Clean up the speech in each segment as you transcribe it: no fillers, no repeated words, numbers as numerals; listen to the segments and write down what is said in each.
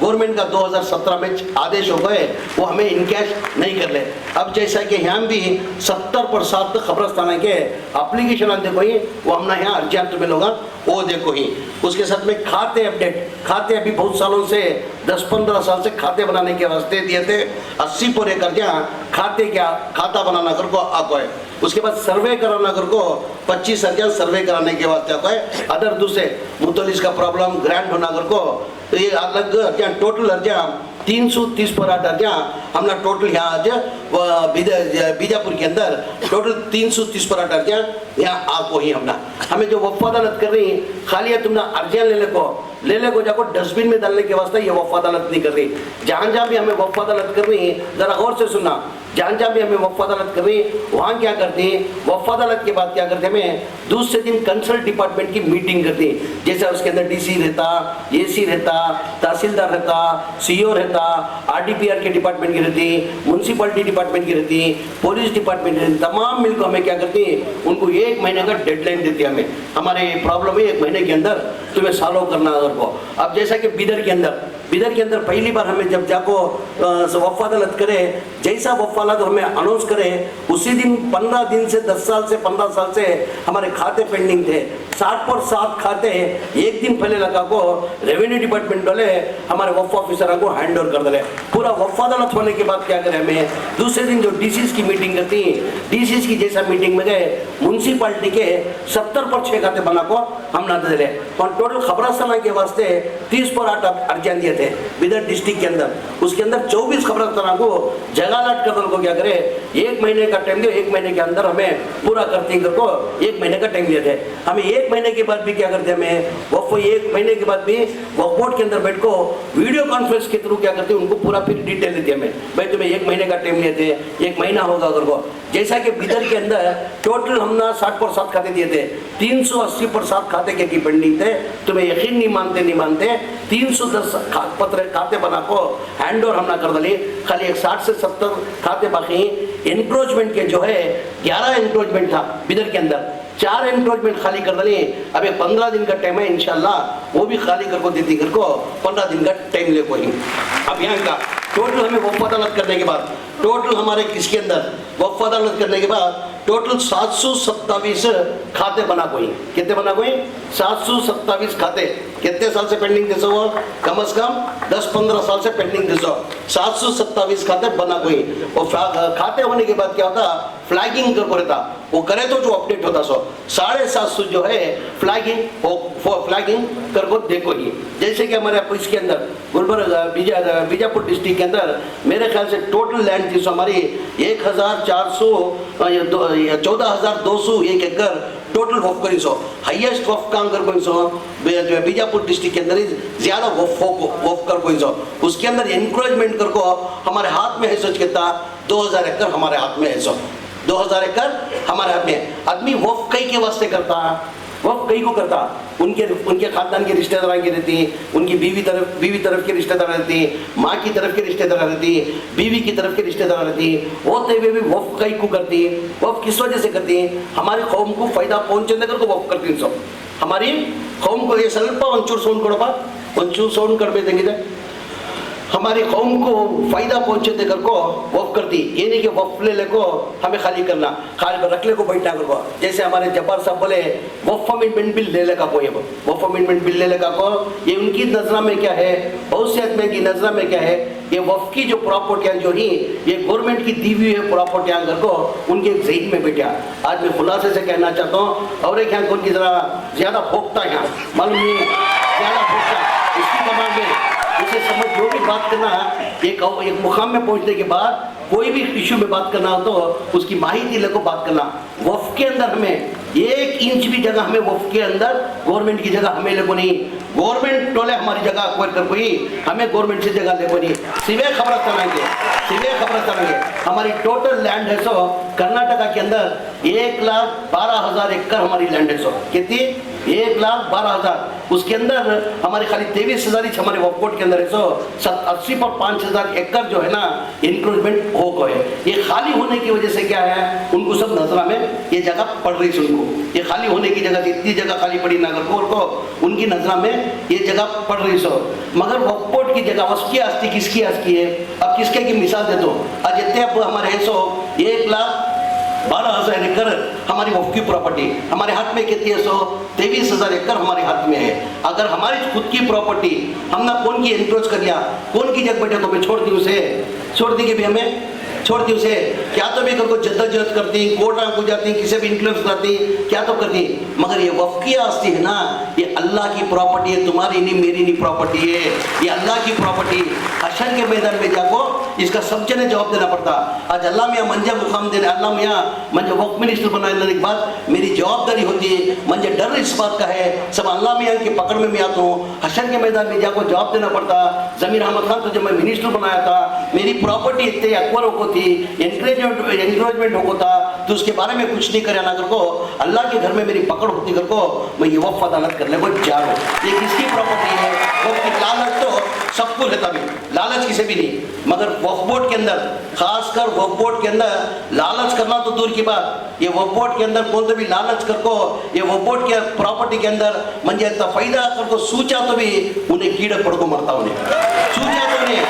Government का 2017 में आदेश हो गए, वो हमें इनकैश नहीं कर ले। अब जैसा कि यहाँ भी 70% खबरस्तान के एप्लीकेशन देखो ही वो हमने यहाँ अर्जेंट में लोग वो देखो ही। उसके साथ में खाते अपडेट, खाते अभी बहुत सालों से 10-15 साल से खाते बनाने के वास्ते दिए थे, 80 पूरे कर दिया खाते क्या खाता बनाना कर को आपको है। उसके बाद सर्वे कराना कर को 25 अर्जिया सर्वे कराने के वास्ते आपको है। अदर दूसरे मुतलिस का प्रॉब्लम ग्रांट होना कर को तो ये अलग अर्जिया टोटल अर्जिया 330 पर अर्जिया हमने टोटल यहाँ आज बीजापुर के अंदर टोटल 330 पर अर्जिया यहाँ आपको ही हमने हमें जो वफ़ा अदालत कर रही खाली है तुमने अर्जिया ले ले को जाको डस्टबिन में डालने के वास्ते ये वफ़ा अदालत नहीं कर रही। जहाँ भी हमें वफ़ा अदालत कर रही है जरा गौर से सुनना, जहाँ भी हमें वफ़ा अदालत कर रही है वहाँ क्या करते हैं, वफ़ा अदालत के बाद क्या करते हैं हमें दूसरे दिन कंसल्ट डिपार्टमेंट की मीटिंग करती है। जैसे उसके अंदर DC रहता, AC रहता, तहसीलदार रहता, CO रहता, RDPR के डिपार्टमेंट की रहती, म्यूनसिपलिटी डिपार्टमेंट की रहती, पुलिस डिपार्टमेंट की रहती, तमाम मिलकर हमें क्या करती है उनको 1 महीने का डेडलाइन देती है। हमें हमारे प्रॉब्लम है 1 महीने के अंदर तुम्हें सॉल्व करना है को। अब जैसा कि बिदर के अंदर पहली बार हमें जब जाको वफ़ा अदालत करे, जैसा वफ़ा अदालत हमें अनाउंस करे उसी दिन 15 दिन से 10 साल से 15 साल से हमारे खाते पेंडिंग थे। 60 पर 7 खाते एक दिन पहले लगा को रेवेन्यू डिपार्टमेंट वाले हमारे वफ़ा ऑफिसर को हैंड ओवर कर दे। पूरा वफ़ा अदालत होने के बाद क्या करें हमें दूसरे दिन जो DCs की मीटिंग करती, DCs की जैसा मीटिंग में गए म्यूनसिपालिटी के 70 पर 6 खाते बना को हम ना दे रहे और टोटल खबरस्ताना के वास्ते 30 पर 8 अर्जिया दिए थे बिदर डिस्ट्रिक्ट के अंदर। उसके अंदर 24 खबरस्ताना को जगह लाट कर को क्या करे 1 महीने का टाइम दिया, 1 महीने के अंदर हमें पूरा करते को 1 महीने का टाइम दिए थे। हमें 1 महीने के बाद भी क्या करते हमें वो 1 महीने के बाद भी वक्फ बोर्ड के अंदर बैठ को वीडियो कॉन्फ्रेंस के थ्रू क्या करते उनको पूरा फिर डिटेल देती हमें, भाई तुम्हें 1 महीने का टाइम लिए थे, 1 महीना होगा अगर को। जैसा कि बिदर के अंदर टोटल हमने 60 पर 7 खाते दिए थे, 380 पर 7 खाते के की पेंडिंग थे। तुम्हें यकीन नहीं मानते 310 खाते बना को हैंड ओवर हमने कर दली। खाली एक 60 से 70 खाते बाकी एनक्रोचमेंट के जो है 11 एनक्रोचमेंट था बिदर के अंदर, 4 एनक्रोचमेंट खाली कर दली। अब 15 दिन का टाइम है इंशाल्लाह वो भी खाली कर को देती कर को 15 दिन का टाइम ले को ही। अब यहाँ का टोटल हमें वफ़ा अदालत करने के बाद टोटल हमारे किसके अंदर वफ़ा अदालत करने के बाद टोटल 727 खाते बना कोई, कितने बना कोई 727 खाते। कितने साल से पेंडिंग थे सो कम से कम 10-15 साल से पेंडिंग थे सो 727 खाते बना कोई। और खाते होने के बाद क्या होता फ्लैगिंग कर रहता वो करे तो जो अपडेट होता सो 750 जो है फ्लैगिंग कर को देखो ही। जैसे कि हमारे इसके अंदर गुलबर्गा बीजापुर डिस्ट्रिक्ट के अंदर मेरे ख्याल से टोटल लैंड थी सो हमारी 14,201 एकड़ टोटल वफ करी सो हाईएस्ट वफ काम कर कोई सो बीजापुर डिस्ट्रिक्ट के अंदर ज्यादा वफ कर कोई सो। उसके अंदर एनक्रोचमेंट कर को हमारे हाथ में है सोच कहता 2000 एकड़ हमारे हाथ में है सो 2000 एकड़ हमारे हाथ में। आदमी वफ कई के वास्ते करता है, वफ कई को करता उनके खानदान के रिश्तेदार की रहती, उनकी बीवी तरफ के रिश्तेदार रहती, माँ की तरफ के रिश्तेदार रहती, बीवी की तरफ के रिश्तेदार रहती, होते हुए भी वफ कई को करती। वफ किस वजह से करती है हमारी कौम को फायदा पहुंचने कर को वफ करती सब हमारी कौम को ये स्वल्प ಒಂಚೂರು ಸೌಂಡ್ कर देंगे हमारी कौम को फायदा पहुंचे देकर को वफ करती। ये नहीं कि वफ ले को हमें खाली करना खाली रख ले को बैठना कर को। जैसे हमारे जब्बार साहब बोले वफ अमेंडमेंट बिल ले का कोई वफ अमेंडमेंट बिल ले का को ये उनकी नजर में क्या है, बहुत से आदमी की नजर में क्या है, ये वफ की जो प्रॉपर्टियां जो ही ये गवर्नमेंट की दी हुई है प्रॉपर्टियां कर को उनके जहन में बैठा। आज मैं खुलासे से कहना चाहता हूँ और एक यहाँ उनकी जरा ज्यादा भोगता है यहाँ मालूम नहीं ज्यादा भोगता इसकी दिमाग में उसे समझ जो भी बात करना एक मुकाम में पहुंचने के बाद कोई भी इशू में बात करना हो तो उसकी माहिती लेकर बात करना। वफ के अंदर हमें 1 इंच भी जगह हमें वफ के अंदर गवर्नमेंट की जगह हमें लेको नहीं, गवर्नमेंट टोले हमारी जगह अक्वायर कर कोई हमें गवर्नमेंट से जगह लेको नहीं। सिवे खबर चलाएंगे हमारी टोटल लैंड है सो कर्नाटका के अंदर 1,12,000 एकड़ हमारी लैंड है सो कितनी 1,12,000। उसके अंदर हमारे खाली 23,000 ही हमारे वक्फ बोर्ड के अंदर है सो 80 पर 5,000 एकड़ जो है ना इंक्रोचमेंट हो गए। ये खाली होने की वजह से क्या है उनको सब नजरा में ये जगह पड़ रही है, उनको ये खाली होने की जगह इतनी जगह खाली पड़ी नागरकोट को उनकी नजरा में ये जगह पड़ रही सो। मगर वक्फ बोर्ड की जगह उसकी आस्ती किसकी आस्ती है। अब किसके की मिसाल दे दो, आज इतने अब हमारे हैं 1,12,000 एकड़ हमारी वक्फ की प्रॉपर्टी हमारे हाथ में कितनी है, 123,000 एकड़ हमारे हाथ में है। अगर हमारी खुद की प्रॉपर्टी हमने कौन की इंक्रोच कर लिया, कौन की जग बैठे तो मैं छोड़ दी उसे, छोड़ दी कि भी हमें छोड़ दी उसे, क्या तो भी को जद्दोजहद करती, कोर्ट को जाती, किसी भी इन्फ्लुएंस करती, क्या तो करती, मगर ये वक्फ की आस्ती है ना, ये अल्लाह की प्रॉपर्टी है, तुम्हारी नहीं मेरी नहीं प्रॉपर्टी है, ये अल्लाह की प्रॉपर्टी। हशर के मैदान में जाको इसका सब जने जवाब देना पड़ता। आज अल्लाह मियाँ मंजा मुकाम देने, अल्लाह मियाँ मंजा वक्फ मिनिस्टर बनाने के बाद मेरी जवाबदारी होती है, मुझे डर इस बात का है सब अल्लाह मियाँ की पकड़ में मैं आता हूँ, हशर के मैदान में जाको जवाब देना पड़ता। जमीर अहमद खान तो जब मैं मिनिस्टर बनाया था, मेरी प्रॉपर्टी इतने अक्वर को थी, एंकरेजमेंट हो था, तो उसके बारे में कुछ नहीं करे ना कर को अल्लाह के घर में मेरी पकड़ होती कर को मैं ये वक्फ अदालत कर ले वो जा रहा हूँ। ये किसकी प्रॉपर्टी है, वक्फ की लालच तो सबको रहता भी, लालच किसी भी नहीं, मगर वक्फ बोर्ड के अंदर, खासकर वक्फ बोर्ड के अंदर लालच करना तो दूर की बात, ये वक्फ बोर्ड के अंदर कौन तो भी लालच कर को ये वक्फ बोर्ड के प्रॉपर्टी के अंदर मंजे फायदा कर को सूचा तो भी उन्हें कीड़े पड़ को मरता, उन्हें सूचा तो उन्हें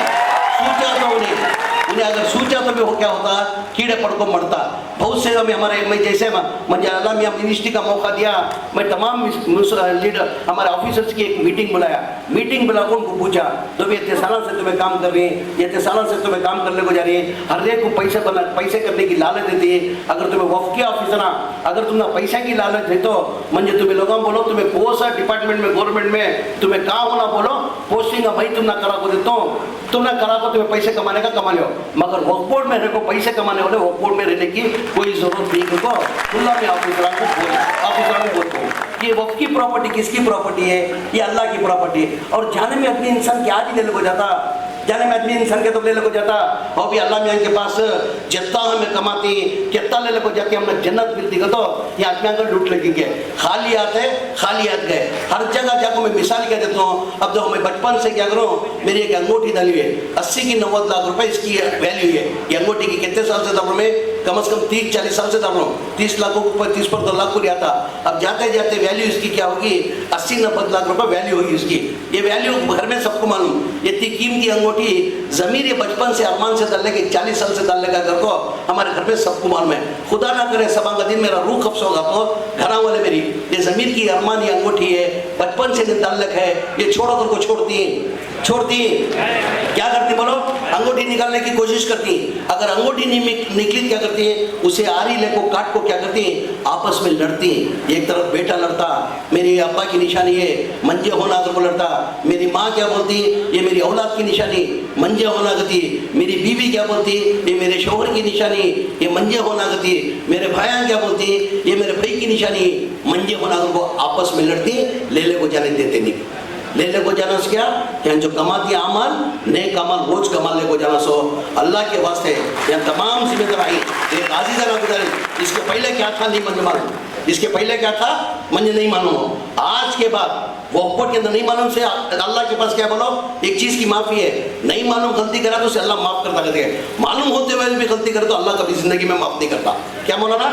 अगर सूचा तो भी हो क्या होता, कीड़े पड़ को मरता। बहुत से हमारे मैं जैसे मुझे अल्लाह मियाँ मिनिस्ट्री का मौका दिया, मैं तमाम लीडर हमारे ऑफिसर्स की एक मीटिंग बुलाया, मीटिंग बुला उनको पूछा तो भी इतने सालों से तुम्हें काम कर रही है, इतने सालों से तुम्हें काम करने को जा रही है, हर एक को पैसे करने की लालच देती है। अगर तुम्हें वक्फ के ऑफिसर अगर तुम्हें पैसा की लालच दे तो मुझे तुम्हें लोगों बोलो तुम्हें पोस्ट है डिपार्टमेंट में गवर्नमेंट में तुम्हें कहाँ होना बोलो पोस्टिंग भाई तुम ना करा को देता हूँ, तुम ना करा को तुम्हें पैसे कमाने का कमा लो, मगर वक्फ बोर्ड में रहने को पैसे कमाने वाले वक्फ बोर्ड में रहने की कोई जरूरत नहीं को खुला में ऑफिसरों को बोलता हूँ। ये वक्फ की प्रॉपर्टी किसकी प्रॉपर्टी है, ये अल्लाह की प्रॉपर्टी है। और जाने में अपने इंसान क्या ही लेने को जाता, जाने में आदमी इंसान के तो ले को जाता और भी अल्लाह मियाँ के पास जितना हमें कमाती कितना ले को जाती हमने जन्नत मिलती का तो ये आदमी अगर लूट लगेंगे, खाली आते खाली याद गए। हर जगह जाकर मैं मिसाल क्या देता हूँ, अब देखो मैं बचपन से क्या करूँ, मेरी एक अंगूठी डाली हुई है 80 की 90 लाख रुपए इसकी वैल्यू है। ये अंगूठी की कितने साल से डाल में, कम से कम 30-40 साल से डाल रहा हूँ, 30 लाखों को 30 पर 2 लाख को लिया था। अब जाते जाते वैल्यू इसकी क्या होगी, 80-90 लाख रुपए वैल्यू होगी इसकी। ये वैल्यू घर में सबको मालूम, इतनी कीमती अंगूठी जमीर ये बचपन से अरमान से डालने के 40 साल से डालने का घर को हमारे घर में सबको मालूम है। खुदा ना करे सबांगा दिन मेरा रूह खफ्स होगा तो घर वाले मेरी ये जमीर की अरमान ये अंगूठी है बचपन से डालने है, ये छोड़ो कर को छोड़ती क्या करती बोलो, अंगूठी निकालने की कोशिश करती। अगर अंगूठी नहीं निकली क्या करती है, उसे आरी ले को काट को क्या करती है, आपस में लड़ती। एक तरफ बेटा लड़ता, मेरी अब्बा की निशानी है मंजे होना अगर को लड़ता, मेरी माँ क्या बोलती ये मेरी औलाद की निशानी मंजे होना गति, मेरी बीवी क्या बोलती ये मेरे शोहर की निशानी ये मंजे होना गति, मेरे भाइयाँ क्या बोलती ये मेरे भाई की निशानी मंजे होना को आपस में लड़ती, ले को जाने देते नहीं। ले को जाना से क्या जो कमाती अमल नेक अमल रोज कमा ले को जाना सो अल्लाह के वास्ते यहाँ तमाम जिम्मेदारी एक आजीज़ा ना गुजारे। इसके पहले क्या था नहीं मुझे मालूम, इसके पहले क्या था मुझे नहीं मालूम, आज के बाद वक्फ बोर्ड के अंदर नहीं मालूम से अल्लाह के पास क्या बोलो एक चीज़ की माफ़ी है, नहीं मालूम गलती करा तो उसे अल्लाह माफ़ करता कहते हैं, मालूम होते हुए भी गलती करे तो अल्लाह कभी ज़िंदगी में माफ़ नहीं करता। क्या बोला ना,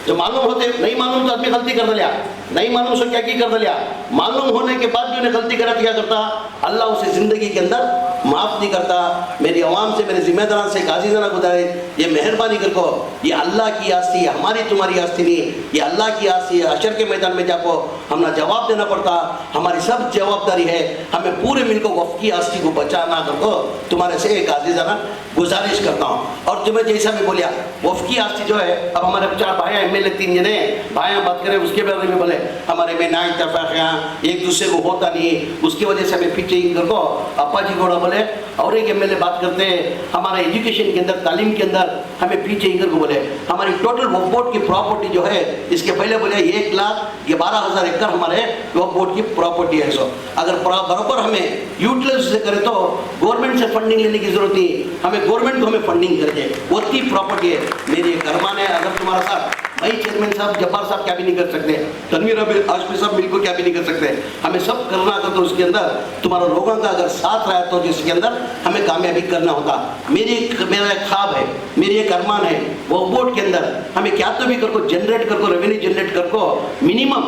जो मालूम होते नहीं मालूम तो आदमी गलती कर दिया, नहीं मालूम सो क्या की कर दिया, मालूम होने के बाद भी उन्हें गलती करा तो क्या करता अल्लाह उसे ज़िंदगी के अंदर माफ़ नहीं करता। मेरी आवाम से मेरे जिम्मेदारान से गाजीज़ाना गुजारे ये मेहरबानी कर को ये अल्लाह की आस्ती है, हमारी तुम्हारी आस्ती नहीं, ये अल्लाह की आस्ती है। अशर के मैदान में जाको हमने जवाब देना पड़ता, हमारी सब जवाबदारी है, हमें पूरे मिलकर वक्फ की आस्ती को बचाना कर को तुम्हारे से एक गाजीज़ाना गुजारिश करता हूँ। और तुम्हें जैसा भी बोलिया वक्फ की आस्ती जो है, अब हमारे 4 भाई एमएलए 3 जने भाई बात करें उसके बारे में बोले हमारे में ना इतफाक एक दूसरे को होता नहीं, उसकी वजह से हमें पीछे को अप्पा जी घोड़ा बोले और एक एमएलए बात करते हैं हमारे एजुकेशन के अंदर तालीम के अंदर हमें पीछे इधर को बोले हमारी टोटल वक्फ बोर्ड की प्रॉपर्टी जो है इसके पहले बोले 1,12,000 एकड़ हमारे वक्फ बोर्ड की प्रॉपर्टी है। सो अगर बराबर हमें यूटिलाइज से करें तो गवर्नमेंट से फंडिंग लेने की जरूरत नहीं, हमें गवर्नमेंट को हमें फंडिंग करके उतनी प्रॉपर्टी है। मेरी एक अरमान है अगर तुम्हारा साथ भाई चेयरमैन साहब, जब्बार साहब क्या भी नहीं कर सकते, तनवीर आशमी साहब बिल्कुल क्या भी नहीं कर सकते। हमें सब करना अगर तो उसके अंदर तुम्हारा लोगों का अगर साथ रहा तो जिसके अंदर हमें कामयाबी करना होता। मेरा एक ख्वाब है, मेरी एक अरमान है, वो बोर्ड के अंदर हमें क्या तो भी कर को जनरेट कर को रेवेन्यू जनरेट कर को मिनिमम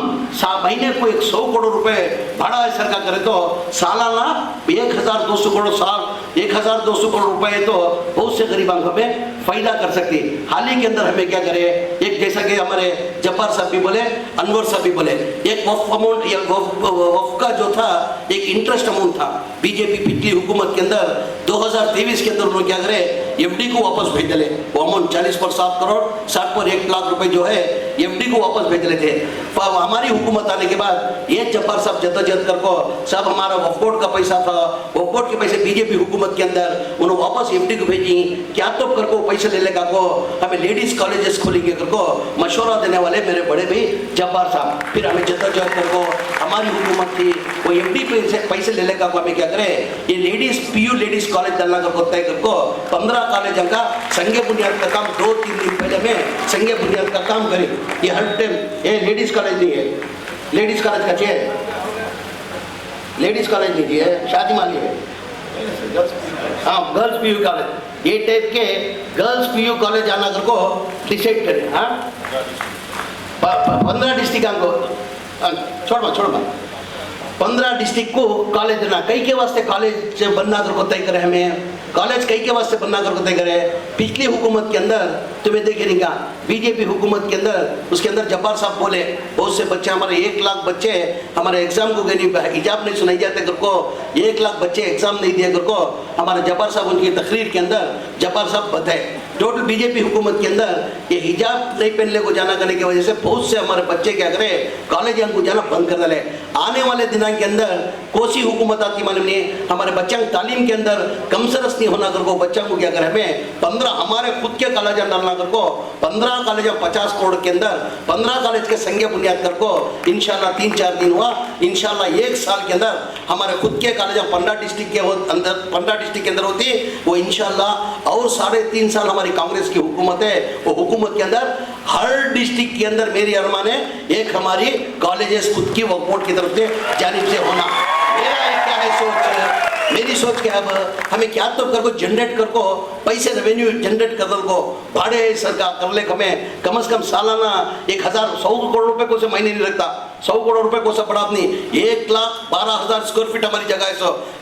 महीने को 100 करोड़ रुपए भाड़ा है सरकार करे तो सालाना 1200 करोड़ साल 1200 करोड़ रुपए तो बहुत से गरीबों को हमें फायदा कर सकती। हाल ही के अंदर हमें क्या करे, एक जैसा कि हमारे जब्बार साहब भी बोले, अनवर साहब भी बोले, एक वक्फ अमाउंट या वक्फ का जो था एक इंटरेस्ट अमाउंट था, बीजेपी पिछली हुकूमत के अंदर 2023 के अंदर उन्होंने क्या करे, एफडी को वापस भेज दिले। वो अमाउंट 40 पर 7 करोड़ 60 पर 1 लाख रुपए जो है एफडी को वापस भेज रहे थे। हमारी हुकूमत आने के बाद ये जब्बार साहब जद्दोजहद कर को सब हमारा वक्फ बोर्ड का पैसा था, वक्फ बोर्ड के पैसे बीजेपी हुकूमत के अंदर उन्होंने वापस एफडी को भेजी। क्या तो कर को पैसे ले लेगा को हमें लेडीज कॉलेजेस खोलेंगे कर को मशवरा देने वाले मेरे बड़े भाई जब्बार साहब। फिर हमें जद्दोजहद कर को हमारी हुकूमत थी वो एफडी पैसे ले लेगा को हमें क्या करे, ये लेडीज पीयू लेडीज कॉलेज डालना कर तय कर को 15 कॉलेज का संगे बुनियाद का काम 2-3 दिन पहले में संगे बुनियाद का काम करे। ये हर टाइम ये लेडीज कॉलेज नहीं है, लेडीज कॉलेज का चाहिए, लेडीज कॉलेज नहीं है, शादी माली है, हाँ गर्ल्स पीयू कॉलेज, ये टाइप के गर्ल्स पीयू कॉलेज आना कर को डिसाइड करें। हाँ 15 डिस्ट्रिक्ट को छोड़ 15 डिस्ट्रिक्ट को कॉलेज देना, कई के वास्ते कॉलेज बनना कर को तय करे, हमें कॉलेज कई के वास्ते बनना कर को तय करे। पिछली हुकूमत के अंदर तुम्हें देखे नहीं कहा, बीजेपी हुकूमत के अंदर उसके अंदर जब्बार साहब बोले बहुत से बच्चे हमारे 1 लाख बच्चे हमारे एग्जाम को गए नहीं, हिजाब नहीं सुनाई जाते कर को 1 लाख बच्चे एग्जाम नहीं दिए कर को हमारे जब्बार साहब उनकी तकरीर के अंदर जब्बार साहब बताए। टोटल बीजेपी हुकूमत के अंदर ये हिजाब नहीं पहनने को जाना करने की वजह से बहुत से हमारे बच्चे क्या करे कॉलेज को जाना बंद कर डाले। आने वाले दिनों के अंदर कोसी हुकूमत आती मालूम नहीं, हमारे बच्चों तालीम के अंदर कमसरस नहीं होना कर को बच्चों को क्या करे हमें 15 हमारे खुद के कॉलेज डालना कर को 15 कॉलेज 50 करोड़ के अंदर 15 कॉलेज के संज्ञा बुनियाद कर को इंशाल्लाह 3-4 दिन हुआ, इंशाल्लाह 1 साल के अंदर हमारे खुद के कॉलेज 15 डिस्ट्रिक्ट के अंदर 15 डिस्ट्रिक्ट के अंदर होती वो इंशाल्लाह। और 3.5 साल हमारी कांग्रेस की हुकूमत है, वो हुकूमत के अंदर हर डिस्ट्रिक्ट के अंदर मेरी अरमान है एक हमारी कॉलेजेस खुद की वक्फ बोर्ड की तरफ से जानिब से होना। मेरा क्या है सोच, मेरी सोच क्या है, हमें क्या तो कर को जनरेट कर को पैसे रेवेन्यू जनरेट कर को भाड़े सरकार कर ले हमें कम से कम सालाना 1,100 करोड़ रुपए को से महीने नहीं लगता, 100 करोड़ रुपए को सब बढ़ा नहीं, 1,12,000 स्क्वायर फीट हमारी जगह है।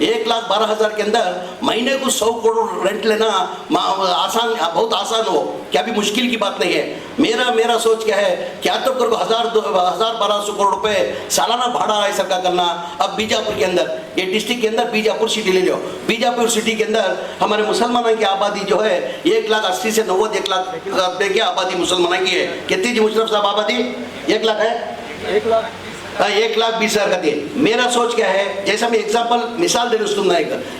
1,12,000 के अंदर महीने को 100 करोड़ रेंट लेना आसान, बहुत आसान हो, क्या भी मुश्किल की बात नहीं है। मेरा सोच क्या है, क्या तो कर को 1,000-1,200 करोड़ रुपए सालाना भाड़ा है सरकार करना। अब बीजापुर के अंदर ये डिस्ट्रिक्ट के अंदर बीजापुर सिटी ले लो, बीजापुर सिटी के अंदर हमारे मुसलमानों की आबादी जो है 1,80,000 से 90 1 लाख की आबादी मुसलमानों की है। कितनी जी मुशर्रफ साहब आबादी 1 लाख है, 1,20,000 का दिए। मेरा सोच क्या है, जैसा मैं एग्जांपल मिसाल दे रहा हूँ,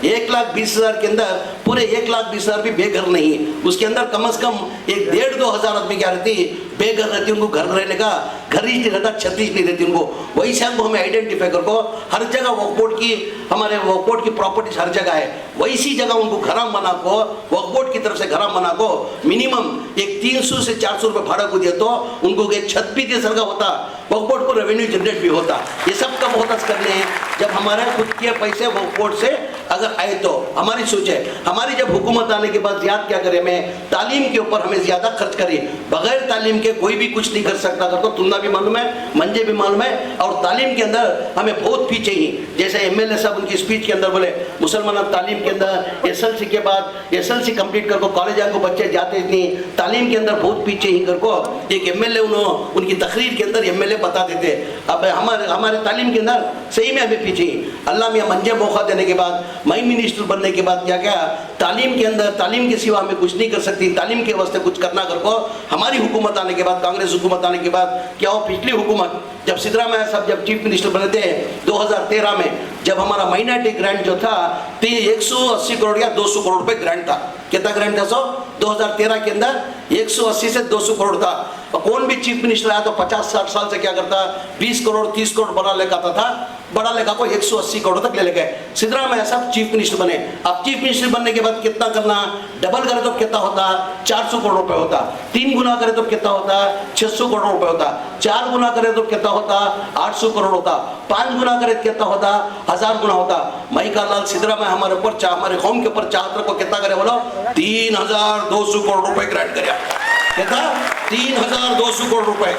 1,20,000 के अंदर पूरे 1,20,000 भी बेघर नहीं है, उसके अंदर कम से कम 1,500-2 हज़ार आदमी क्या रहती बेघर रहती, उनको घर रहने का घर ही नहीं रहता, छत्तीस नहीं रहती उनको। वही से हमको हमें आइडेंटिफाई कर को हर जगह वक्फ बोर्ड की हमारे वक्फ बोर्ड की प्रॉपर्टीज हर जगह है, वैसी जगह उनको घराम बना को वक्फ बोर्ड की तरफ से घराम बना को मिनिमम एक 300 से 400 रुपये भाड़ा को दिया तो उनको एक छत भी दे सरकार होता, वक्फ बोर्ड को रेवेन्यू जनरेट भी होता। ये सब कब होता करने हैं जब हमारे खुद के पैसे वक्फ बोर्ड से अगर आए तो। हमारी सोच है, हमारी जब हुकूमत आने के बाद ज्यादा क्या करें, हमें तालीम के ऊपर हमें ज्यादा खर्च करें, बगैर तालीम के कोई भी कुछ नहीं कर सकता तो तुमना भी मालूम है, मंजे भी मालूम है। और तालीम के अंदर हमें बहुत पीछे ही, जैसे एमएलए साहब उनकी स्पीच के अंदर बोले मुसलमान तालीम के अंदर एसएलसी के बाद एसएलसी कंप्लीट कर को कॉलेज को बच्चे जाते नहीं, तालीम के अंदर बहुत पीछे ही कर को एक एमएलए उनकी तकरीर के अंदर एमएलए बता देते। अब हमारे तालीम के अंदर सही में हमें पीछे ही, अल्लाह मियाँ मंजे मौका देने के बाद मैं मिनिस्टर बनने के बाद क्या क्या तालीम के अंदर तालीम के सिवा हमें कुछ नहीं कर सकती, तालीम के वास्ते कुछ करना कर को हमारी हुकूमत आने के बाद, कांग्रेस हुकूमत आने के बाद क्या हो, पिछली हुकूमत जब सिद्धरामैया साहब जब चीफ मिनिस्टर बने थे 2013 में, जब हमारा माइनॉरिटी ग्रांट जो था तो 180 करोड़ या 200 करोड़ रुपए ग्रांट था। कितना ग्रांट था? 2013 के अंदर 180 से 200 करोड़ था। कौन भी चीफ मिनिस्टर आया तो 50-60 साल से क्या करता, 20 करोड़ 30 करोड़ बना लेकर आता था। बड़ा लेखा को 180 करोड़ तक ले गए। सिद्धरामैया साहब चीफ मिनिस्टर बने। अब चीफ मिनिस्टर बनने के बाद कितना करना, डबल करे तो कितना होता, 400 करोड़ रुपए होता, 3 गुना करे तो कितना होता, 600 करोड़ रुपए होता, 4 गुना करे तो कितना होता, 800 करोड़ होता, 5 गुना करे तो कितना होता, 1000 गुना होता। मई का लाल सिद्धरामैया हमारे ऊपर, हमारे कौम के ऊपर चाहत को कितना करे बोलो, 3200 करोड़ रुपए ग्रांट करे। कितना, 3200 करोड़ रुपए,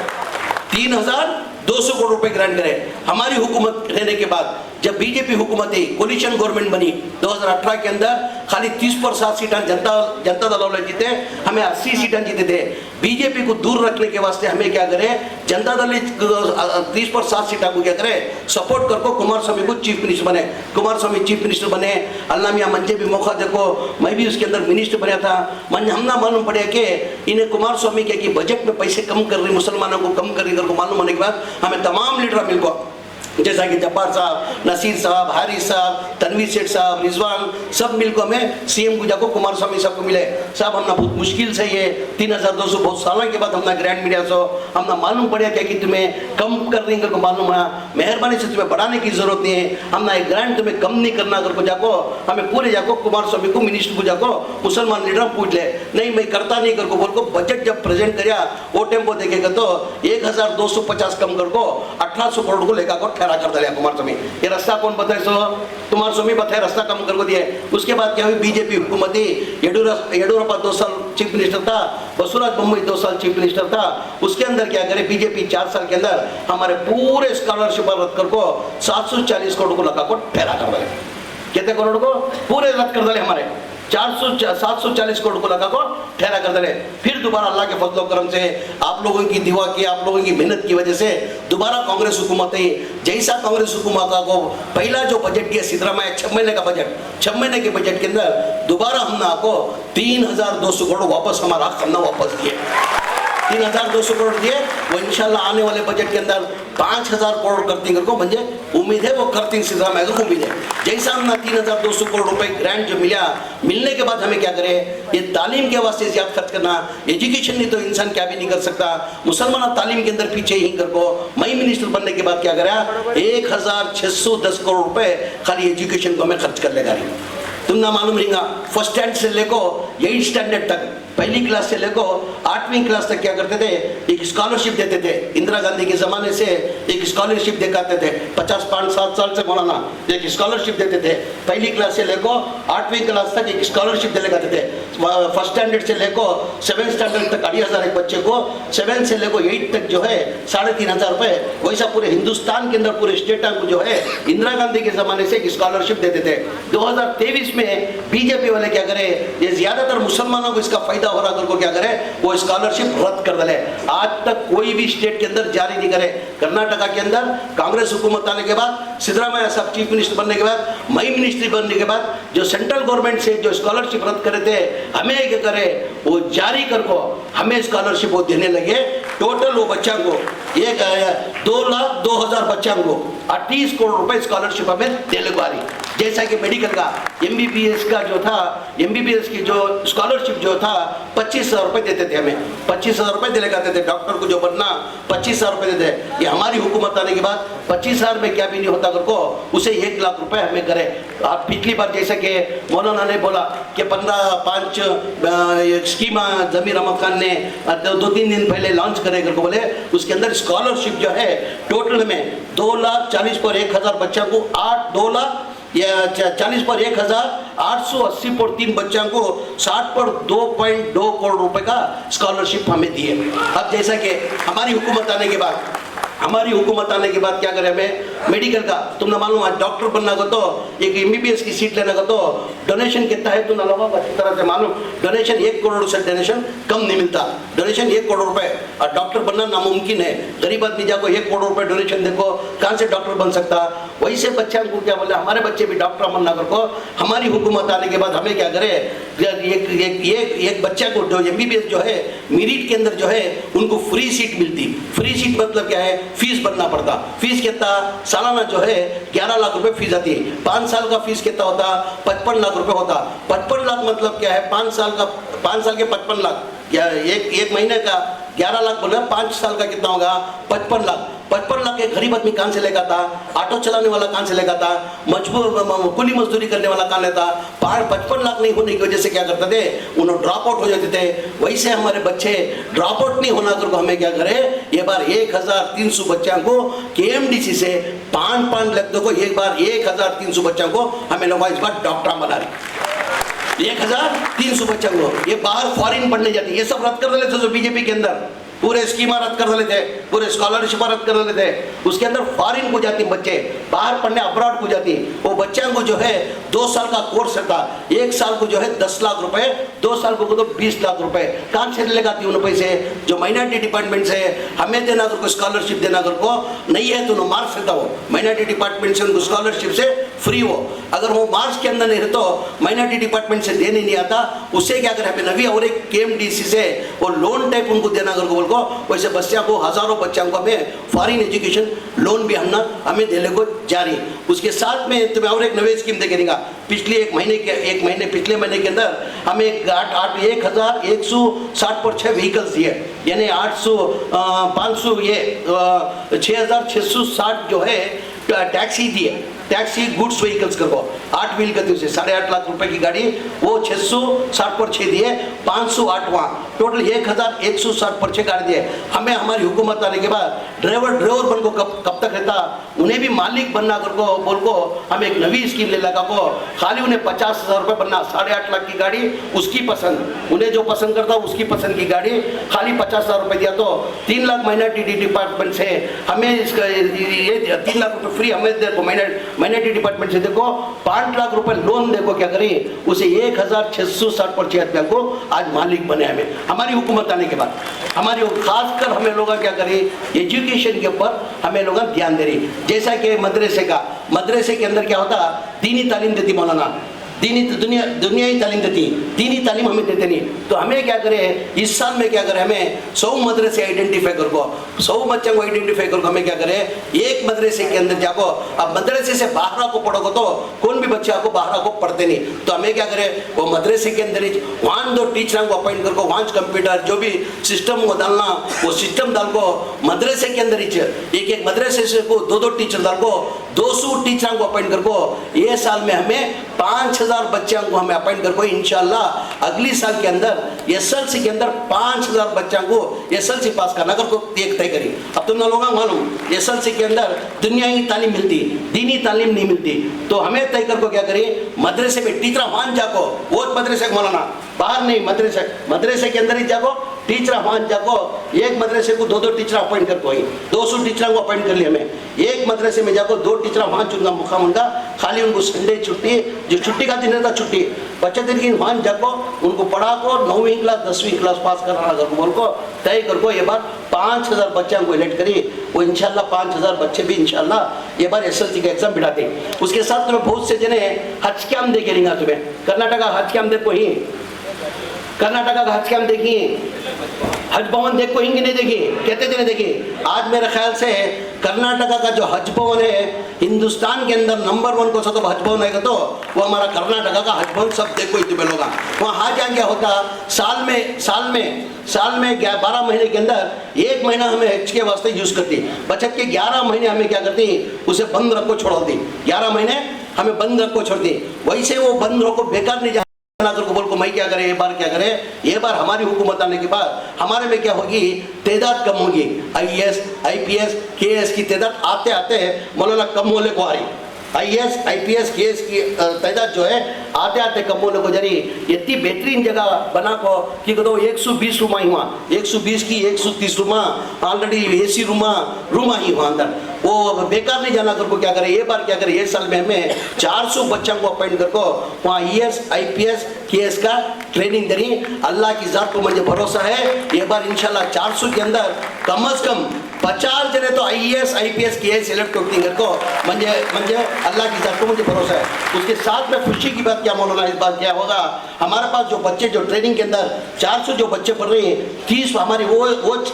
3200 करोड़ रुपए ग्रांट करे। हमारी हुकूमत रहने के बाद जब बीजेपी हुकूमत थी, कोलिशन गवर्नमेंट बनी 2018 के अंदर, खाली 30% सीटें जनता दल वाले जीते, हमें 80 सीटें जीते थे। बीजेपी को दूर रखने के वास्ते हमें क्या करे, जनता दल 30% सीटें को क्या करे, सपोर्ट करको कुमार स्वामी को चीफ मिनिस्टर बने। कुमार स्वामी चीफ मिनिस्टर बने, अल्लाह मियां मंजे भी मौका देखो, मैं भी उसके अंदर मिनिस्टर बना था। हम ना मालूम पड़े कि इन्हें कुमार स्वामी के कि बजट में पैसे कम कर रही, मुसलमानों को कम कर रही, मालूम होने के बाद हमें तमाम लीडर मिलको, जैसा कि जब्बार साहब, नसीर साहब, हारिस साहब, तनवीर सेठ साहब, रिजवान, सब मिलकर हमें सीएम को जाकर कुमार स्वामी साहब को मिले। साहब हमने बहुत मुश्किल से ये 3200 बहुत सालों के बाद हमने ग्रैंड मीडिया से हमने मालूम पड़ा क्या कि तुम्हें कम कर रही को मालूम है, मेहरबानी से तुम्हें बढ़ाने की जरूरत नहीं है, हमने एक ग्रांट तुम्हें कम नहीं करना। अगर को जाको हमें पूरे जाको कुमार स्वामी को मिनिस्टर को जाको मुसलमान लीडर पूछ ले, नहीं मैं करता नहीं कर को बोल को बजट जब प्रेजेंट कराया वो टेम्पो देखेगा तो 1250 कम कर को 1800 करोड़ को लेकर को ठहरा कर दिया कुमार स्वामी। ये रास्ता कौन बताए, सो कुमार स्वामी बताए रास्ता कम कर को दिए। उसके बाद क्या हुई, बीजेपी हुकूमत, येडुरप्पा 2 साल चीफ मिनिस्टर था, बसवराज बोम्मई 2 साल चीफ मिनिस्टर था। उसके अंदर क्या करे बीजेपी 4 साल के अंदर हमारे पूरे स्कॉलरशिप रद्द कर को 740 करोड़ को लगा को ठहरा कर दिया। कितने करोड़ को पूरे रद्द कर दिले, हमारे 740 करोड़ को लगा को ठहरा कर दिले। फिर दोबारा अल्लाह के फजलो करम से, आप लोगों की दुआ की, आप लोगों की मेहनत की वजह से दोबारा कांग्रेस हुकूमत है। जैसा कांग्रेस हुकूमत का को पहला जो बजट किया सिद्धरामैया 6 महीने का बजट, 6 महीने के बजट के अंदर दोबारा हमने आपको 3200 करोड़ वापस हमारा हमने वापस दिए, 3200 करोड़ दिए। वो इंशाल्लाह आने वाले बजट के अंदर 5000 करोड़ करती को मुझे उम्मीद है, वो करती सिद्धरामैया को उम्मीद है। जैसा हमने 3200 करोड़ रुपए ग्रांट जो मिला, मिलने के बाद हमें क्या करें, ये तालीम के वास्ते ज्यादा खर्च करना, एजुकेशन नहीं तो इंसान क्या भी नहीं कर सकता। मुसलमान तालीम के अंदर पीछे ही कर को मई मिनिस्टर बनने के बाद क्या करा, 1610 करोड़ रुपए खाली एजुकेशन को हमें खर्च कर लेगा। तुम ना मालूम रहेगा, फर्स्ट स्टैंडर्ड से लेको 8th स्टैंडर्ड तक, पहली क्लास से लेको 8वीं क्लास तक क्या करते थे, एक स्कॉलरशिप देते थे। इंदिरा गांधी के जमाने से एक स्कॉलरशिप दिखाते थे, 55-7 साल से मौलाना एक स्कॉलरशिप देते थे। पहली क्लास से लेको 8वीं क्लास तक एक स्कॉलरशिप दिलाते थे। फर्स्ट स्टैंडर्ड से लेको 7th स्टैंडर्ड तक 2,500 एक बच्चे को, 7 से लेको 8 तक जो है 3500 रुपए। वैसा पूरे हिंदुस्तान के अंदर पूरे स्टेट को जो है इंदिरा गांधी के जमाने से एक स्कॉलरशिप देते थे। 2023 में बीजेपी वाले क्या करे, ये ज्यादातर मुसलमानों को इसका फायदा हो रहा को क्या करे, वो स्कॉलरशिप रद्द कर दे। आज तक कोई भी स्टेट के अंदर जारी नहीं करे। कर्नाटका के अंदर कांग्रेस हुकूमत आने के बाद, सिद्धरामैया साहब चीफ मिनिस्टर बनने के बाद, मई मिनिस्ट्री बनने के बाद जो सेंट्रल गवर्नमेंट से जो स्कॉलरशिप रद्द करे थे, हमें क्या करे वो जारी कर को हमें स्कॉलरशिप वो देने लगे। टोटल वो बच्चा को 2,02,000 बच्चा को 38 करोड़ रुपए स्कॉलरशिप हमें देने को आ रही। जैसा कि मेडिकल का MBBS का जो था, MBBS की जो स्कॉलरशिप जो था 25,000 रुपए देते थे, हमें 25,000 रुपए दिले जाते थे। डॉक्टर को जो बनना 25,000 रुपए देते। ये हमारी हुकूमत आने के बाद 25,000 में क्या भी नहीं होता करको उसे 1 लाख रुपए हमें करे। आप पिछली बार जैसे कि मौलाना ने बोला कि 15-5 स्कीम जमीर अहमद खान ने 2-3 दिन पहले लॉन्च करे करके बोले, उसके अंदर स्कॉलरशिप जो है टोटल में 2,40,000 पर 1,000 बच्चा को 2,40,000 पर 1,880 पर 3 बच्चों को 60 पर 2.2 करोड़ रुपए का स्कॉलरशिप हमें दिए। अब जैसा कि हमारी हुकूमत आने के बाद क्या करें, हमें मेडिकल का तुमने मालूम है, डॉक्टर बनना को तो एक MBBS की सीट लेने का तो डोनेशन कितना है, तुम लोगों को अच्छी तरह से मालूम। डोनेशन 1 करोड़ से डोनेशन कम नहीं मिलता, डोनेशन 1 करोड़ रुपए। और डॉक्टर बनना नामुमकिन है, गरीब आदमी जाको 1 करोड़ रुपए डोनेशन देखो कहाँ से डॉक्टर बन सकता। वैसे बच्चा को क्या बोले, हमारे बच्चे भी डॉक्टर बनना को हमारी हुकूमत आने के बाद हमें क्या करे, एक बच्चा को जो MBBS जो है मेरिट के अंदर जो है उनको फ्री सीट मिलती। फ्री सीट मतलब क्या है, फीस भरना पड़ता। फीस कितना, सालाना जो है 11 लाख रुपए फीस आती है। 5 साल का फीस कितना होता, 55 लाख रुपए होता। 55 लाख मतलब क्या है, 5 साल के 55 लाख, एक महीने का 11 लाख बोले, 5 साल का कितना होगा 55 लाख। 55 लाख एक गरीब आदमी कहाँ से लेगा था, ऑटो चलाने वाला कहाँ से लेगा था, मजबूर कुली मजदूरी करने वाला कहाँ लेता। 55 लाख नहीं होने की वजह से क्या करते थे, उन्होंने ड्रॉप आउट हो जाते थे। वैसे हमारे बच्चे ड्रॉप आउट नहीं होना करके हमें क्या करे, ये बार 1300 बच्चों को KMDC से 5 लाख को एक बार 1300 बच्चों को हमें लोग इस बार डॉक्टर बना रहे। 1300 बच्चों को ये बाहर फॉरेन पढ़ने जाते, ये सब रद्द कर देते थे बीजेपी के अंदर, पूरे स्कीमा रद्द कर देते, पूरे स्कॉलरशिप रद्द कर देते। उसके अंदर फॉरेन को जाती बच्चे, बाहर पढ़ने अब्रॉड को जाती। वो बच्चों को जो है 2 साल का कोर्स रहता, 1 साल को जो है 10 लाख रुपए, 2 साल को तो 20 लाख रुपए कहाँ से लगाती उन पैसे जो माइनॉरिटी डिपार्टमेंट से हमें देना कर को स्कॉलरशिप देना कर को नहीं है तो मार्क्स रहता हो माइनॉरिटी डिपार्टमेंट से उनको स्कॉलरशिप से फ्री हो। अगर वो मार्क्स के अंदर नहीं रहता तो माइनॉरिटी डिपार्टमेंट से देने नहीं आता, उससे क्या करें हमें नवी और एक KMDC से वो लोन टाइप उनको देना कर को वैसे बच्चों को हजारों बच्चों को हमें फॉरेन एजुकेशन लोन भी हमें देने को जारी। उसके साथ में तुम्हें और एक नई स्कीम देखेगा, पिछले एक महीने पिछले महीने के अंदर हमें 1160 पर 6 व्हीकल्स दिए, यानी 500 ये 6660 जो है टैक्सी दिए, टैक्सी गुड्स व्हीकल्स को 8 व्हील करते उसे 8.5 लाख रुपए की गाड़ी वो 660 पर 6 दिए, 508 वहाँ टोटल 1160 पर 6 गाड़ी दिए। हमें हमारी हुकूमत आने के बाद ड्राइवर बन को कब तक रहता, उन्हें भी मालिक बनना कर को बोल को हम एक नवी स्कीम ले लगा को खाली उन्हें 50,000 रुपये बनना, 8.5 लाख की गाड़ी उसकी पसंद, उन्हें जो पसंद करता उसकी पसंद की गाड़ी खाली 50,000 रुपये दिया तो 3 लाख माइनॉरिटी डिपार्टमेंट से हमें इसका ये 3 लाख रुपये फ्री हमें देखो माइनॉरिटी डिपार्टमेंट से देखो 5 लाख रुपए लोन देखो क्या करें उसे 1660 पर 6 को आज मालिक बने हमें हमारी हुकूमत आने के बाद। हमारी खासकर हमें लोग क्या करें एजुकेशन के ऊपर हमें लोग ध्यान दे रही, जैसा कि मदरसे के अंदर क्या होता दीनी तालीम देती मौलाना, दुनियाई तालीम देती, दीनी तालीम हमें देते नहीं। तो हमें क्या करें इस साल में क्या करें हमें 100 मदरसे आइडेंटिफाई कर को 100 बच्चों को आइडेंटिफाई कर को हमें क्या करें एक मदरसे के अंदर जाको, अब मदरसे से बाहर को पढ़ोगे तो कौन भी बच्चा को बाहर को पढ़ते नहीं, तो हमें क्या करें वो मदरसे के अंदर ही वहाँ 2 टीचरों को अपॉइंट कर को वहाँ कंप्यूटर जो भी सिस्टम को डालना वो सिस्टम डाल को मदरसे के अंदर ही एक मदरसे से को 2 टीचर डाल को 200 टीचरों को अपॉइंट कर को ये साल में हमें 5000 बच्चों को हमें अपॉइंट कर को इंशाल्लाह अगली साल के अंदर SLC के अंदर 5000 बच्चों को SLC पास करना कर को एक तय करी। अब तुम लोगों को मालूम SLC के अंदर दुनियाई तालीम मिलती, दीनी तालीम नहीं मिलती, तो हमें तय कर को क्या करें मदरसे में टीचर मान जाको वो मदरसे को मौलाना बाहर नहीं मदरसे के अंदर ही जाको टीचर मान जाको एक मदरसे को 2 टीचर अपॉइंट कर कोई 200 टीचरों को अपॉइंट कर लिया हमें एक मदरसे में जाको 2 टीचर वहाँ चुनना मुकाम उनका खाली उनको संडे छुट्टी जो छुट्टी का दिन रहता छुट्टी 25 दिन की वहाँ जाको उनको पढ़ा को 9वीं क्लास 10वीं क्लास पास करना अगर बोल को तय कर को ये बार 5000 बच्चों को इलेक्ट करी वो इंशाल्लाह 5000 बच्चे भी इंशाल्लाह ये बार SLC का एग्जाम बिठाते। उसके साथ तुम्हें बहुत से जने हज कैम्प देखे रहेंगे, तुम्हें कर्नाटका हज कैम्प देखो ही कर्नाटका का हज कैम्प देखिए, हज भवन देखो ही नहीं देखिए, कहते थे देखिए। आज मेरे ख्याल से कर्नाटका का जो हज भवन है हिंदुस्तान के अंदर नंबर 1 को तो हज भवन है तो वो हमारा कर्नाटका का हज भवन सब देखो ही तुम्हें लोग वहाँ हज क्या होता साल में 12 महीने के अंदर 1 महीना हमें हज के वास्ते यूज करती, बचत के 11 महीने हमें क्या करती उसे बंद रखो छोड़ दी, 11 महीने हमें बंद रखो छोड़ दी। वैसे वो बंद रखो बेकार नहीं को बोल को मैं क्या करे ये बार हमारी हुकूमत आने के बाद हमारे में क्या होगी तादाद कम होगी, IAS IPS KS की तादाद आते आते मौलाना कम होने को आ रही, IAS IPS KS की तादाद जो है आते आते कम होने को जा रही। इतनी बेहतरीन जगह बना को कि तो 120 रूमा ही हुआ 120 की 130 रूमा ऑलरेडी AC रूमा ही हुआ अंदर वो बेकार नहीं जाना कर को क्या करे ये बार क्या करे ये साल में हमें 400 बच्चों को अपॉइंट कर को वहाँ IAS IPS KS का ट्रेनिंग दे रही। अल्लाह की ज़ात को मुझे भरोसा है ये बार इंशाल्लाह 400 के अंदर कम से कम 50 जने तो IAS IPS KS सिलेक्ट होती है को मुझे अल्लाह की ज़ात को मुझे भरोसा है। उसके साथ में खुशी की बात क्या मौलाना इस बात क्या होगा हमारे पास जो बच्चे जो ट्रेनिंग के अंदर 400 जो बच्चे पढ़ रहे हैं 30 हमारे वो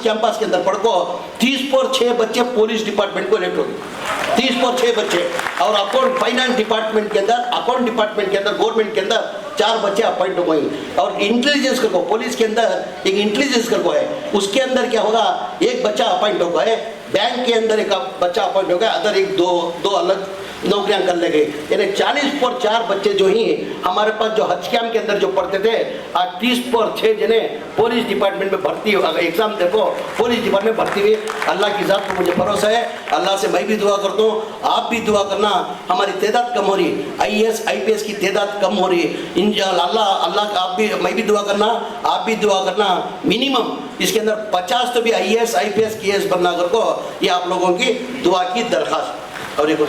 कैंपस के अंदर पढ़ को 30 पर 6 बच्चे पुलिस डिपार्टमेंट को इलेक्ट होंगे, 30 पर 6 बच्चे और अकाउंट फाइनेंस डिपार्टमेंट के अंदर गवर्नमेंट के अंदर 4 बच्चे अपॉइंट हो गए और इंटेलिजेंस को पुलिस के अंदर एक इंटेलिजेंस को है उसके अंदर क्या होगा एक बच्चा अपॉइंट होगा है बैंक के अंदर एक बच्चा अपॉइंट हो गया, अदर एक दो अलग नौकरियां कर ले गई। यानी 40 पर 4 बच्चे जो ही हमारे पास जो हज कैम्प के अंदर जो पढ़ते थे, आज 30 पर 6 जने पुलिस डिपार्टमेंट में भर्ती हो, एग्जाम देखो पुलिस डिपार्टमेंट में भर्ती हुई। अल्लाह की ज़ात को मुझे भरोसा है, अल्लाह से मैं भी दुआ करता हूँ, आप भी दुआ करना, हमारी तादाद कम हो रही, IAS IPS की तादाद कम हो रही इंशाअल्लाह। अल्लाह आप भी, मैं भी दुआ करना, आप भी दुआ करना, मिनिमम इसके अंदर 50 तो भी IAS IPS KS बनना कर को, ये आप लोगों की दुआ की दरख्वास्त। और एक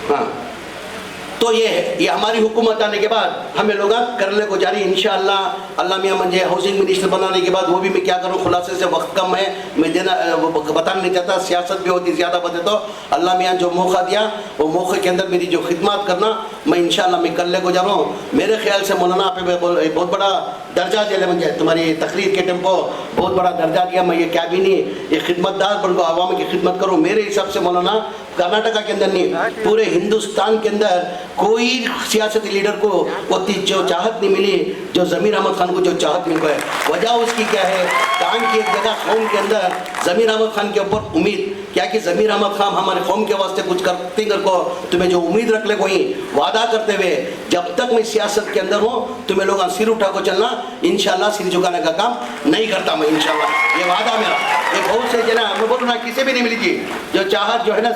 हाँ, तो ये है, ये हमारी हुकूमत आने के बाद हमें लोग करने को जारी इंशाअल्लाह। अल्लाह मियाँ मुझे हाउसिंग मिनिस्टर बनाने के बाद वो भी मैं क्या करूँ, खुलासे से वक्त कम है, मैं देना बताना नहीं चाहता, सियासत भी होती ज़्यादा बते तो अल्लाह मियाँ जो मौका दिया वो मौके के अंदर मेरी जो खिदमत करना मैं इंशाअल्लाह मैं करने को जा रहा हूँ। मेरे ख्याल से मौलाना पे बहुत बड़ा दर्जा दिया मुझे, तुम्हारी तकरीर के टेम्पो बहुत बड़ा दर्जा दिया, मैं ये क्या भी नहीं, ये खिदमतदार बन को आवाम की खिदमत करूँ। मेरे हिसाब से मौलाना कर्नाटका के अंदर नहीं, पूरे हिंदुस्तान के अंदर कोई सियासती लीडर को उतनी जो चाहत नहीं मिली जो ज़मीर अहमद खान को जो चाहत मिल है। वजह उसकी क्या है, काम की एक जगह कौम के अंदर ज़मीर अहमद खान के ऊपर उम्मीद, क्या कि ज़मीर अहमद खान हमारे कौम के वास्ते कुछ करते कर को तुम्हें जो उम्मीद रख ले कोई वादा करते हुए, जब तक मैं सियासत के अंदर हूँ तुम्हें लोग सिर उठा को चलना, इंशाल्लाह सिर झुकाने का काम नहीं करता मैं इंशाल्लाह, ये वादा मेरा। ये बहुत से जना मैं बोलूँ ना, किसी भी नहीं मिली थी जो चाहत जो है ना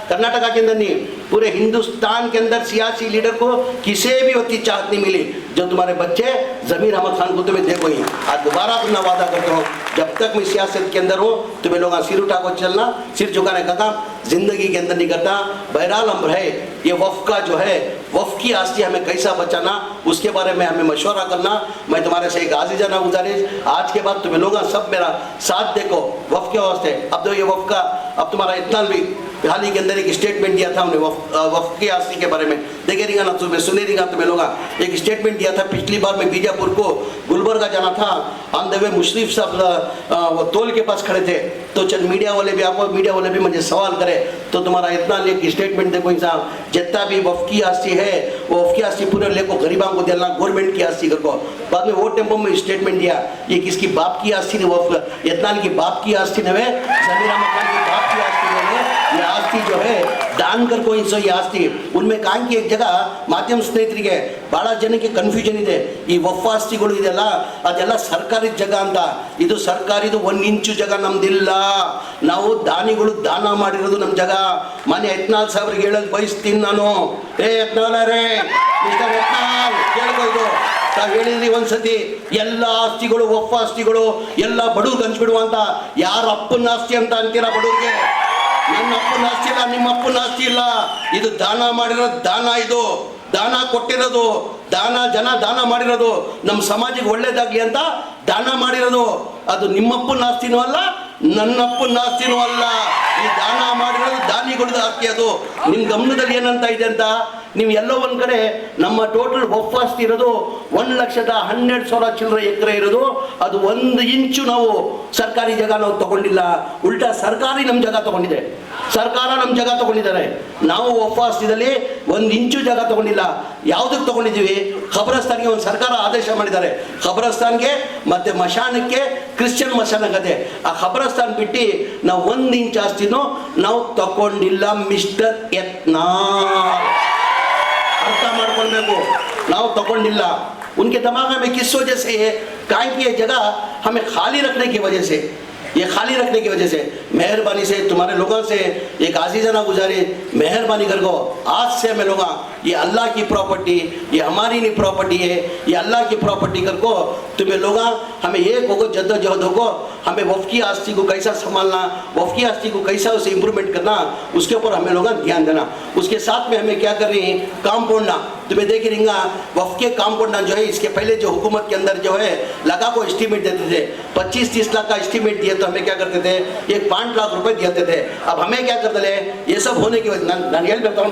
कर्नाटका के अंदर नहीं, पूरे हिंदुस्तान के अंदर सियासी लीडर को किसी भी होती चाहत नहीं मिली जो तुम्हारे बच्चे ज़मीर अहमद खान को तुम्हें देखो ही। आज दोबारा तुम्हें वादा करता हूँ, जब तक मैं सियासत के अंदर हूँ तुम्हें लोग सिर उठा को चलना, सिर झुकाने का काम जिंदगी के अंदर नहीं करता। बहरहाल हम रहे, ये वफ़ का जो है वफ़ की आस्ती हमें कैसा बचाना उसके बारे में हमें मशवरा करना। मैं तुम्हारे से एक आज़िज़ाना गुजारिश, आज के बाद तुम्हें लोग सब मेरा साथ देखो वफ़ के वास्ते। अब तो ये वफ़ का अब तुम्हारा इतना भी हाल ही के अंदर एक स्टेटमेंट दिया था उन्हें वफ़ की आस्ती के बारे में, देखे रही ना तुम्हें सुने रही तुम्हें लोग एक स्टेटमेंट दिया था। पिछली बार मैं बीजापुर को गुलबर्गा जाना था, ऑन द वे मुशर्रफ साहब वो तोल के पास खड़े थे, तो चल मीडिया वाले भी आपको मीडिया वाले भी मुझे सवाल करे तो तुम्हारा इतना एक स्टेटमेंट देखो इंसान, जितना भी वफ़ की आस्ती है वो वफ़ की आस्ती पूरे लेको गरीबों को देना, गवर्नमेंट की आस्ती को। बाद में वो टेम्पो में स्टेटमेंट दिया ये किसकी बाप की आस्ती नहीं, वफ़ इतना की बाप की आस्ती नहीं है, ज़मीर अहमद खान की बाप की आस्ती नहीं है, ये आस्ती जो है दान कर कोई सो ये आस्ती उनमें कहा कि एक जगह माध्यम ಸ್ನೇಹಿತರಿಗೆ ಬಹಳ ಜನಕ್ಕೆ ಕನ್ಫ್ಯೂಷನ್ ಇದೆ, ಈ ವಫ್ ಆಸ್ತಿಗಳು ಇದೆಲ್ಲ ಅದೆಲ್ಲ ಸರ್ಕಾರಿ ಜಾಗ ಅಂತ, ಇದು ಸರ್ಕಾರಿದು 1 ಇಂಚು ಜಾಗ ನಮ್ದಿಲ್ಲ, ನಾವು ದಾನಿಗಳು ದಾನ ಮಾಡಿರೋದು ನಮ್ಮ ಜಾಗ। ಮಾನ್ಯ ಯತ್ನಾಳ್ ಸಾಹೇಬ್ರಿಗೆ ಹೇಳೋದು ಬಯಸ್ತೀನಿ ನಾನು, ಯತ್ನಾಳರೇ ಮಿಸ್ಟರ್ ಯತ್ನಾಳ್ ಕೇಳ್ಕೊ, ಇದು ತಾವು ಹೇಳಿದ್ರಿ ಒಂದ್ಸತಿ ಎಲ್ಲ ಆಸ್ತಿಗಳು ವಫ್ ಆಸ್ತಿಗಳು ಎಲ್ಲ ಬಡವ್ರಿಗೆ ಹಂಚ್ಬಿಡುವ ಅಂತ, ಯಾರ ಅಪ್ಪನ ಆಸ್ತಿ ಅಂತ ಅಂತೀರಾ ಬಡವ್ರಿಗೆ? ನನ್ನ ಅಪ್ಪನ ಆಸ್ತಿ ಇಲ್ಲ, ನಿಮ್ಮ ಅಪ್ಪನ ಆಸ್ತಿ ಇಲ್ಲ, ಇದು ದಾನ ಮಾಡಿರೋದು ದಾನ, ಇದು ದಾನ ಕೊಟ್ಟಿರೋದು ದಾನ, ಜನ ದಾನ ಮಾಡಿರೋದು ನಮ್ಮ ಸಮಾಜಕ್ಕೆ ಒಳ್ಳೇದಾಗ್ಲಿ ಅಂತ ದಾನ ಮಾಡಿರೋದು, ಅದು ನಿಮ್ಮಪ್ಪನ ಆಸ್ತಿನೂ ಅಲ್ಲ ನನ್ನಪ್ಪನ ಆಸ್ತಿನೂ ಅಲ್ಲ, ಈ ದಾನ ಮಾಡಿರೋದು ದಾನಿಗಳದ ಆಸ್ತಿ। ಅದು ನಿಮ್ಮ ಗಮನದಲ್ಲಿ ಏನಂತ ಇದೆ ಅಂತ, ನೀವು ಎಲ್ಲೋ ಒಂದು ಕಡೆ ನಮ್ಮ ಟೋಟಲ್ ವಫ್ ಆಸ್ತಿ ಇರೋದು 1,12,000 ಚಿಲ್ಲರೆ ಎಕರೆ ಇರೋದು, ಅದು 1 ಇಂಚು ನಾವು ಸರ್ಕಾರಿ ಜಾಗ ನಾವು ತಗೊಂಡಿಲ್ಲ, ಉಲ್ಟಾ ಸರ್ಕಾರಿ ನಮ್ಮ ಜಾಗ ತಗೊಂಡಿದೆ, ಸರ್ಕಾರ ನಮ್ಮ ಜಾಗ ತಗೊಂಡಿದ್ದಾರೆ, ನಾವು ವಫ್ ಆಸ್ತಿದಲ್ಲಿ 1 ಇಂಚು ಜಾಗ ತಗೊಂಡಿಲ್ಲ। ಯಾವುದಕ್ಕೆ ತಗೊಂಡಿದ್ದೀವಿ? ಖಬರಸ್ತಾನ್ಗೆ ಒಂದು ಸರ್ಕಾರ ಆದೇಶ ಮಾಡಿದ್ದಾರೆ, ಖಬರಸ್ತಾನ್ಗೆ ಮತ್ತೆ ಮಶಾನಕ್ಕೆ ಕ್ರಿಶ್ಚಿಯನ್ ಮಶಾನಗದೆ, ಆ ಖಬರಸ್ತಾನ್ ಬಿಟ್ಟು ನಾವು 1 ಇಂಚ್ ಆಸ್ತಿನೂ ನಾವು ತಗೊಂಡಿಲ್ಲ ಮಿಸ್ಟರ್ ಯತ್ನಾಳ್, अर्थ ಮಾಡ್ಕೊಳ್ಬೇಕು, ನಾವು ತಗೊಂಡಿಲ್ಲ। उनके दिमाग में किस वजह से है? काहे की ये जगह हमें खाली रखने की वजह से, ये खाली रखने की वजह से मेहरबानी से तुम्हारे लोगों से एक आजीज़ाना गुजारिश, मेहरबानी कर को आज से हमें लोग ये अल्लाह की प्रॉपर्टी, ये हमारी नहीं प्रॉपर्टी है, ये अल्लाह की प्रॉपर्टी कर को तुम्हें लोग हमें एक होगो जद्दोजहद होगो, हमें वफ़ की आस्ती को कैसा संभालना, वफ़ की आस्ती को कैसा उसे इम्प्रूवमेंट करना, उसके ऊपर हमें लोग ध्यान देना। उसके साथ में हमें क्या कर रही है, काम्पाउंडना तुम्हें देख रही वफ़ के काम्पाउंडना जो है इसके पहले जो हुकूमत के अंदर जो है लगा को एस्टीमेट देते थे, 25-30 लाख का एस्टीमेट दिए तो हमें क्या करते थे, एक 5 लाख रुपए देते थे। अब हमें क्या करते थे, ये सब होने की वजह नानियल में बताऊँ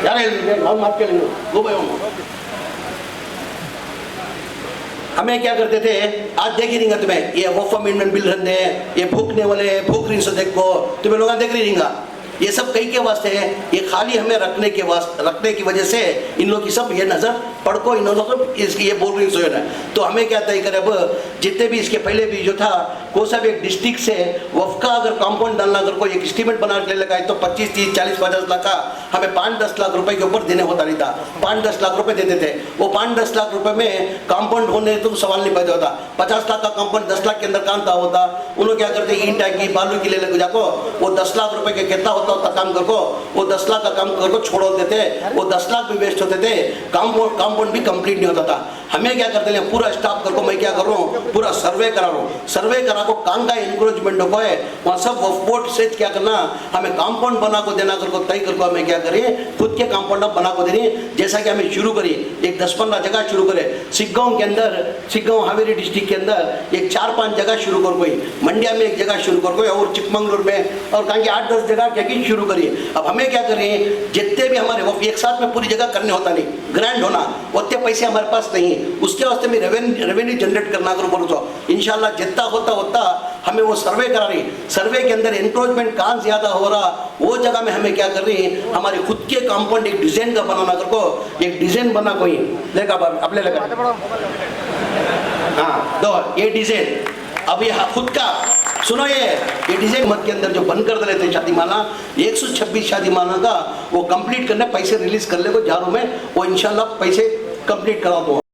यार माफ के लेंगे वो भाई हमें क्या करते थे, आज देख ही नहीं तुम्हें ये वफ़ अमेंडमेंट बिल रहते हैं, ये भूखने वाले भूख रही सो देखो तुम्हें लोग देख रही ये सब कई के वास्ते है, ये खाली हमें रखने की वजह से इन लोग की सब ये नजर पड़को इन लोगों को इसकी ये बोल रही है। तो हमें क्या तय करे, अब जितने भी इसके पहले भी जो था को सब एक डिस्ट्रिक्ट से वफ का अगर कंपाउंड डालना अगर कोई एक एस्टीमेट बना के लगा है तो 25, 30, 40, 50 लाख का हमें 5-10 लाख रुपए के ऊपर देने होता नहीं था। 5-10 लाख रुपए देते थे, वो 5-10 लाख रुपए में कंपाउंड होने तो सवाल नहीं पैदा होता। 50 लाख का कंपाउंड 10 लाख के अंदर काम था होता, उन्होंने क्या करते ईंट टैंकी बालू की ले लेके जाको वो 10 लाख रुपए के कितना होता काम करको वो 10 लाख का काम करको छोड़ देते थे, वो 10 लाख भी वेस्ट होते थे, कंपाउंड भी कंप्लीट नहीं होता था। हमें क्या करते हैं, पूरा स्टाफ करको मैं क्या कर रहा हूँ, पूरा सर्वे करा रहा हूँ, सर्वे करा को काम का इंक्रोचमेंट को है वहाँ सब बोर्ड से क्या करना, हमें कंपाउंड बना को देना करको तय करको हमें क्या करें, खुद के कंपाउंड बना को देने। जैसा कि हमें शुरू करी एक 10-15 जगह शुरू करे, सिग्गांव के अंदर, सिग्गांव हावेरी डिस्ट्रिक्ट के अंदर एक 4-5 जगह शुरू कर कोई, मंडिया में एक जगह शुरू कर कोई, और चिकमंगलुरु में और कहीं 8-10 जगह क्या शुरू करिए। अब हमें क्या करें, जितने भी हमारे वो एक साथ में पूरी जगह करने होता नहीं, ग्रैंड होना उतने पैसे हमारे पास नहीं, उसके वास्ते में रेवेन्यू जनरेट करना करो बोलो तो इंशाल्लाह जितना होता हमें वो सर्वे करा रही, सर्वे के अंदर एनक्रोचमेंट कहाँ ज्यादा हो रहा वो जगह में हमें क्या कर रही, हमारे खुद के कंपाउंड एक डिजाइन का बनाना करको, एक डिजाइन बना कोई लेगा अपने लगा हाँ दो ये डिजाइन अब ये खुद का सुनो, ये डिजाइन मत के अंदर जो बंद कर दे रहे थे शादीमाला 126 शादीमाला का वो कंप्लीट करने पैसे रिलीज कर ले को जारू में वो इंशाल्लाह पैसे कंप्लीट करा दो।